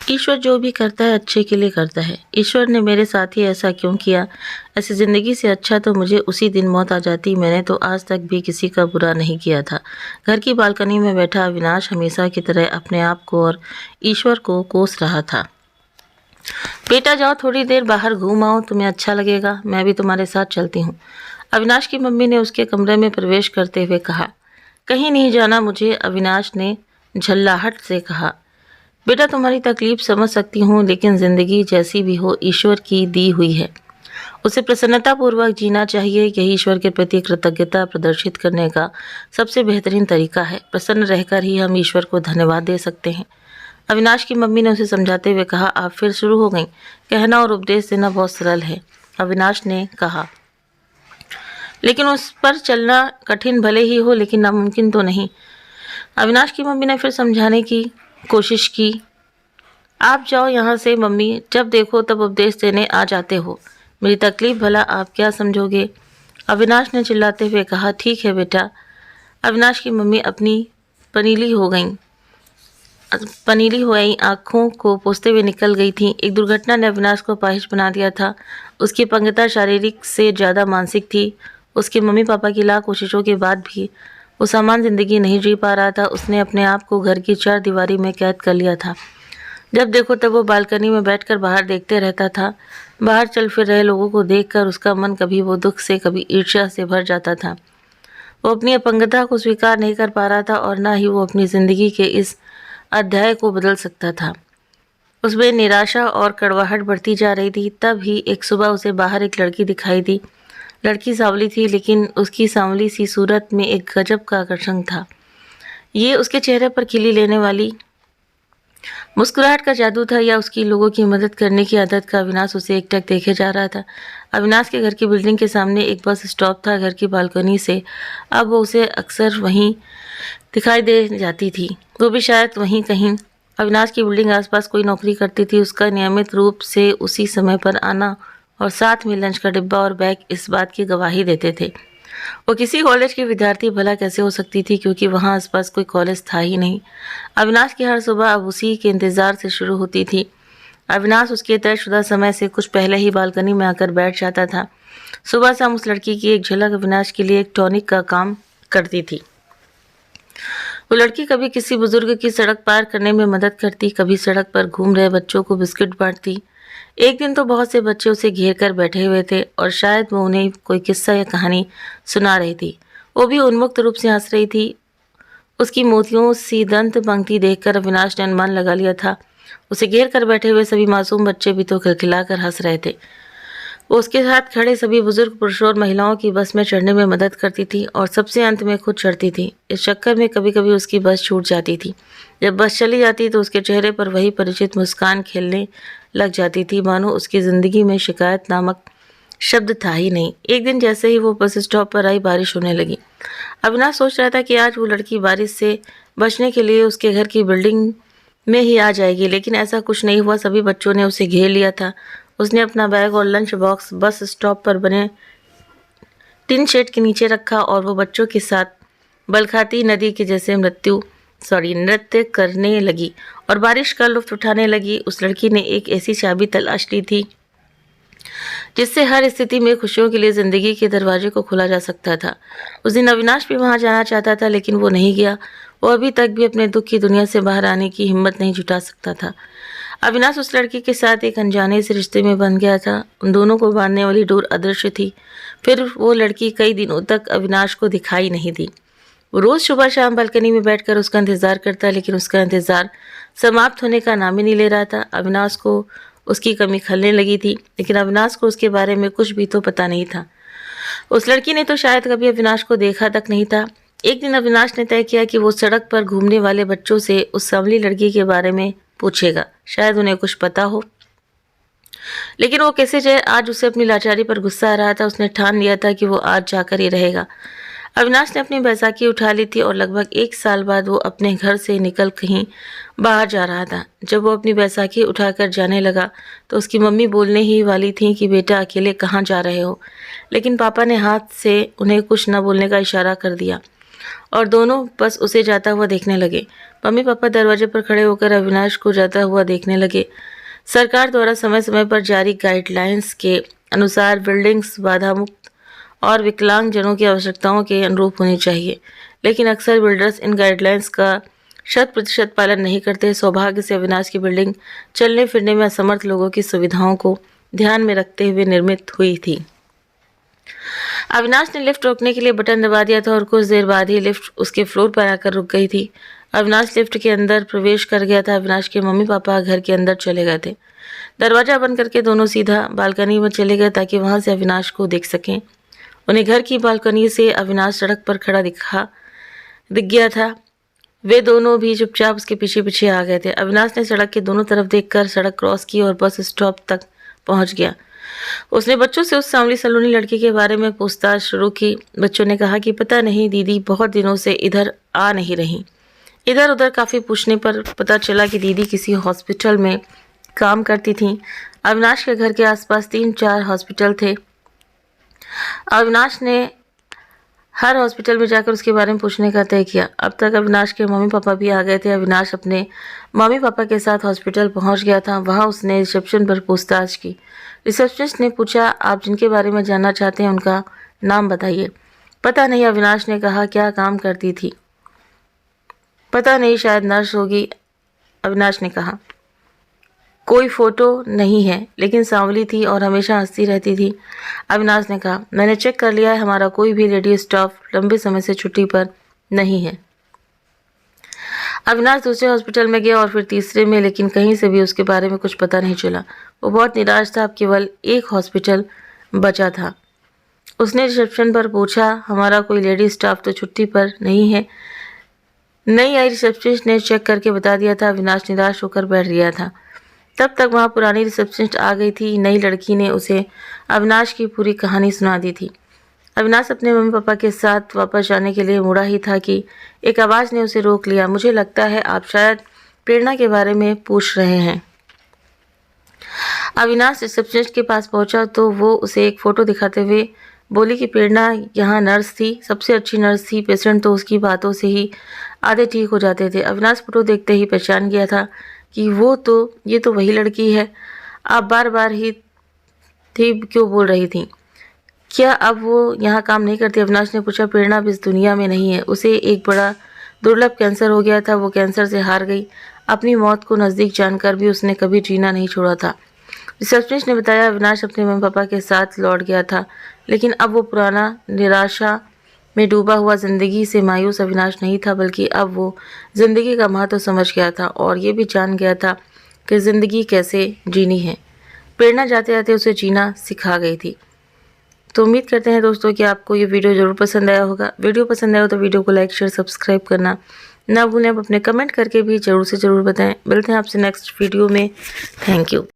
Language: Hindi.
ईश्वर जो भी करता है अच्छे के लिए करता है। ईश्वर ने मेरे साथ ही ऐसा क्यों किया? ऐसी ज़िंदगी से अच्छा तो मुझे उसी दिन मौत आ जाती। मैंने तो आज तक भी किसी का बुरा नहीं किया था। घर की बालकनी में बैठा अविनाश हमेशा की तरह अपने आप को और ईश्वर को कोस रहा था। बेटा जाओ, थोड़ी देर बाहर घूम आओ, तुम्हें अच्छा लगेगा। मैं भी तुम्हारे साथ चलती हूँ, अविनाश की मम्मी ने उसके कमरे में प्रवेश करते हुए कहा। कहीं नहीं जाना मुझे, अविनाश ने झल्लाहट से कहा। बेटा तुम्हारी तकलीफ समझ सकती हूँ, लेकिन ज़िंदगी जैसी भी हो ईश्वर की दी हुई है, उसे प्रसन्नतापूर्वक जीना चाहिए। यही ईश्वर के प्रति कृतज्ञता प्रदर्शित करने का सबसे बेहतरीन तरीका है। प्रसन्न रहकर ही हम ईश्वर को धन्यवाद दे सकते हैं, अविनाश की मम्मी ने उसे समझाते हुए कहा। आप फिर शुरू हो गई। कहना और उपदेश देना बहुत सरल है, अविनाश ने कहा, लेकिन उस पर चलना कठिन भले ही हो, लेकिन नामुमकिन तो नहीं। अविनाश की मम्मी ने फिर समझाने की कोशिश की। आप जाओ यहाँ से मम्मी, जब देखो तब उपदेश देने आ जाते हो। मेरी तकलीफ भला आप क्या समझोगे? अविनाश ने चिल्लाते हुए कहा। ठीक है बेटा। अविनाश की मम्मी अपनी पनीली हो गई आंखों को पोंछते हुए निकल गई थीं। एक दुर्घटना ने अविनाश को अपाहिज बना दिया था। उसकी अपंगता शारीरिक से ज़्यादा मानसिक थी। उसके मम्मी पापा की लाख कोशिशों के बाद भी वो सामान्य ज़िंदगी नहीं जी पा रहा था। उसने अपने आप को घर की चार दीवारी में कैद कर लिया था। जब देखो तब वो बालकनी में बैठकर बाहर देखते रहता था। बाहर चल फिर रहे लोगों को देखकर उसका मन कभी वो दुख से कभी ईर्ष्या से भर जाता था। वो अपनी अपंगता को स्वीकार नहीं कर पा रहा था और न ही वो अपनी ज़िंदगी के इस अध्याय को बदल सकता था। उसमें निराशा और कड़वाहट बढ़ती जा रही थी। तब ही एक सुबह उसे बाहर एक लड़की दिखाई दी। लड़की सांवली थी, लेकिन उसकी सांवली सी सूरत में एक गजब का आकर्षण था। ये उसके चेहरे पर खिली लेने वाली मुस्कुराहट का जादू था या उसकी लोगों की मदद करने की आदत का? अविनाश उसे एकटक देखे जा रहा था। अविनाश के घर की बिल्डिंग के सामने एक बस स्टॉप था। घर की बालकनी से अब वो उसे अक्सर वहीं दिखाई दे जाती थी, वो भी शायद वहीं कहीं। अविनाश की बिल्डिंग आसपास कोई नौकरी करती थी। उसका नियमित रूप से उसी समय पर आना और साथ में लंच का डिब्बा और बैग इस बात की गवाही देते थे। वो किसी कॉलेज की विद्यार्थी भला कैसे हो सकती थी, क्योंकि वहाँ आसपास कोई कॉलेज था ही नहीं। अविनाश की हर सुबह अब उसी के इंतज़ार से शुरू होती थी। अविनाश उसके तयशुदा समय से कुछ पहले ही बालकनी में आकर बैठ जाता था। सुबह शाम उस लड़की की एक झलक अविनाश के लिए एक टॉनिक का काम करती थी। वो लड़की कभी किसी बुजुर्ग की सड़क पार करने में मदद करती, कभी सड़क पर घूम रहे बच्चों को बिस्किट बांटती। एक दिन तो बहुत से बच्चे उसे घेर कर बैठे हुए थे और शायद वो उन्हें कोई किस्सा या कहानी सुना रही थी। वो भी उन्मुक्त रूप से हंस रही थी। उसकी मोतियों सी दंत पंक्ति देखकर अविनाश ने अनुमान लगा लिया था, उसे घेर कर बैठे हुए सभी मासूम बच्चे भी तो खिलखिलाकर हंस रहे थे। वो उसके साथ खड़े सभी बुजुर्ग पुरुषों और महिलाओं की बस में चढ़ने में मदद करती थी और सबसे अंत में खुद चढ़ती थी। इस चक्कर में कभी कभी उसकी बस छूट जाती थी। जब बस चली जाती तो उसके चेहरे पर वही परिचित मुस्कान खेलने लग जाती थी, मानो उसकी ज़िंदगी में शिकायत नामक शब्द था ही नहीं। एक दिन जैसे ही वो बस स्टॉप पर आई, बारिश होने लगी। अविनाश सोच रहा था कि आज वो लड़की बारिश से बचने के लिए उसके घर की बिल्डिंग में ही आ जाएगी, लेकिन ऐसा कुछ नहीं हुआ। सभी बच्चों ने उसे घेर लिया था। उसने अपना बैग और लंच बॉक्स बस स्टॉप पर बने टिन शेड के नीचे रखा और वो बच्चों के साथ बलखाती नदी के जैसे नृत्य करने लगी और बारिश का लुत्फ उठाने लगी। उस लड़की ने एक ऐसी चाबी तलाश ली थी जिससे हर स्थिति में खुशियों के लिए ज़िंदगी के दरवाजे को खोला जा सकता था। उस दिन अविनाश भी वहां जाना चाहता था, लेकिन वो नहीं गया। वो अभी तक भी अपने दुख की दुनिया से बाहर आने की हिम्मत नहीं जुटा सकता था। अविनाश उस लड़की के साथ एक अनजाने से रिश्ते में बंध गया था। उन दोनों को बांधने वाली डोर अदृश्य थी। फिर वो लड़की कई दिनों तक अविनाश को दिखाई नहीं दी। वो रोज़ सुबह शाम बालकनी में बैठकर उसका इंतज़ार करता, लेकिन उसका इंतज़ार समाप्त होने का नाम ही नहीं ले रहा था। अविनाश को उसकी कमी खलने लगी थी, लेकिन अविनाश को उसके बारे में कुछ भी तो पता नहीं था। उस लड़की ने तो शायद कभी अविनाश को देखा तक नहीं था। एक दिन अविनाश ने तय किया कि वो सड़क पर घूमने वाले बच्चों से उस सांवली लड़की के बारे में पूछेगा, शायद उन्हें कुछ पता हो। लेकिन वो कैसे जाए? आज उसे अपनी लाचारी पर गुस्सा आ रहा था। उसने ठान लिया था कि वो आज जाकर ही रहेगा। अविनाश ने अपनी बैसाखी उठा ली थी और लगभग 1 साल बाद वो अपने घर से निकल कहीं बाहर जा रहा था। जब वो अपनी बैसाखी उठाकर जाने लगा तो उसकी मम्मी बोलने ही वाली थी कि बेटा अकेले कहाँ जा रहे हो, लेकिन पापा ने हाथ से उन्हें कुछ न बोलने का इशारा कर दिया और दोनों बस उसे जाता हुआ देखने लगे। मम्मी पापा दरवाजे पर खड़े होकर अविनाश को जाता हुआ देखने लगे। सरकार द्वारा समय समय पर जारी गाइडलाइंस के अनुसार बिल्डिंग्स बाधा मुक्त और विकलांग जनों की आवश्यकताओं के अनुरूप होनी चाहिए, लेकिन अक्सर बिल्डर्स इन गाइडलाइंस का 100% पालन नहीं करते। सौभाग्य से अविनाश की बिल्डिंग चलने फिरने में असमर्थ लोगों की सुविधाओं को ध्यान में रखते हुए निर्मित हुई थी। अविनाश ने लिफ्ट रोकने के लिए बटन दबा दिया था और कुछ देर बाद ही लिफ्ट उसके फ्लोर पर आकर रुक गई थी। अविनाश लिफ्ट के अंदर प्रवेश कर गया था। अविनाश के मम्मी पापा घर के अंदर चले गए थे। दरवाजा बंद करके दोनों सीधा बालकनी में चले गए ताकि वहां से अविनाश को देख सकें। उन्हें घर की बालकनी से अविनाश सड़क पर खड़ा दिख गया था। वे दोनों भी चुपचाप उसके पीछे पीछे आ गए थे। अविनाश ने सड़क के दोनों तरफ देखकर सड़क क्रॉस की और बस स्टॉप तक पहुंच गया। उसने बच्चों से उस सांवली सलोनी लड़की के बारे में पूछताछ शुरू की। बच्चों ने कहा कि पता नहीं दीदी बहुत दिनों से इधर आ नहीं रही। इधर उधर काफ़ी पूछने पर पता चला कि दीदी किसी हॉस्पिटल में काम करती थी। अविनाश के घर के आसपास 3-4 हॉस्पिटल थे। अविनाश ने हर हॉस्पिटल में जाकर उसके बारे में पूछने का तय किया। अब तक अविनाश के मम्मी पापा भी आ गए थे। अविनाश अपने मम्मी पापा के साथ हॉस्पिटल पहुंच गया था। वहां उसने रिसेप्शन पर पूछताछ की। रिसेप्शनिस्ट ने पूछा, आप जिनके बारे में जानना चाहते हैं उनका नाम बताइए। पता नहीं, अविनाश ने कहा। क्या काम करती थी? पता नहीं, शायद नर्स होगी, अविनाश ने कहा। कोई फोटो नहीं है, लेकिन सांवली थी और हमेशा हंसती रहती थी, अविनाश ने कहा। मैंने चेक कर लिया है, हमारा कोई भी लेडी स्टाफ लंबे समय से छुट्टी पर नहीं है। अविनाश दूसरे हॉस्पिटल में गया और फिर तीसरे में, लेकिन कहीं से भी उसके बारे में कुछ पता नहीं चला। वो बहुत निराश था। अब केवल एक हॉस्पिटल बचा था। उसने रिसेप्शन पर पूछा, हमारा कोई लेडी स्टाफ तो छुट्टी पर नहीं है। नई आई रिसेप्शनिस्ट ने चेक करके बता दिया था। अविनाश निराश होकर बैठ गया था। तब तक वहाँ पुरानी रिसेप्शनिस्ट आ गई थी। नई लड़की ने उसे अविनाश की पूरी कहानी सुना दी थी। अविनाश अपने मम्मी पापा के साथ वापस जाने के लिए मुड़ा ही था कि एक आवाज़ ने उसे रोक लिया। मुझे लगता है आप शायद प्रेरणा के बारे में पूछ रहे हैं। अविनाश रिसेप्शनिस्ट के पास पहुंचा तो वो उसे एक फ़ोटो दिखाते हुए बोली कि प्रेरणा यहाँ नर्स थी, सबसे अच्छी नर्स थी। पेशेंट तो उसकी बातों से ही आधे ठीक हो जाते थे। अविनाश फ़ोटो देखते ही पहचान गया था कि ये तो वही लड़की है। आप बार बार ही थी क्यों बोल रही थी? क्या अब वो यहाँ काम नहीं करती? अविनाश ने पूछा। प्रेरणा अब इस दुनिया में नहीं है। उसे एक बड़ा दुर्लभ कैंसर हो गया था। वो कैंसर से हार गई। अपनी मौत को नज़दीक जानकर भी उसने कभी जीना नहीं छोड़ा था। रिसेप्शनिस्ट ने बताया। अविनाश अपने मम्मी पापा के साथ लौट गया था, लेकिन अब वो पुराना निराशा में डूबा हुआ जिंदगी से मायूस अविनाश नहीं था, बल्कि अब वो जिंदगी का महत्व समझ गया था और ये भी जान गया था कि जिंदगी कैसे जीनी है। प्रेरणा जाते जाते उसे जीना सिखा गई थी। तो उम्मीद करते हैं दोस्तों कि आपको ये वीडियो ज़रूर पसंद आया होगा। वीडियो पसंद आया हो तो वीडियो को लाइक शेयर सब्सक्राइब करना ना भूलें। आप अपने कमेंट करके भी ज़रूर से ज़रूर बताएं। मिलते हैं आपसे नेक्स्ट वीडियो में। Thank you.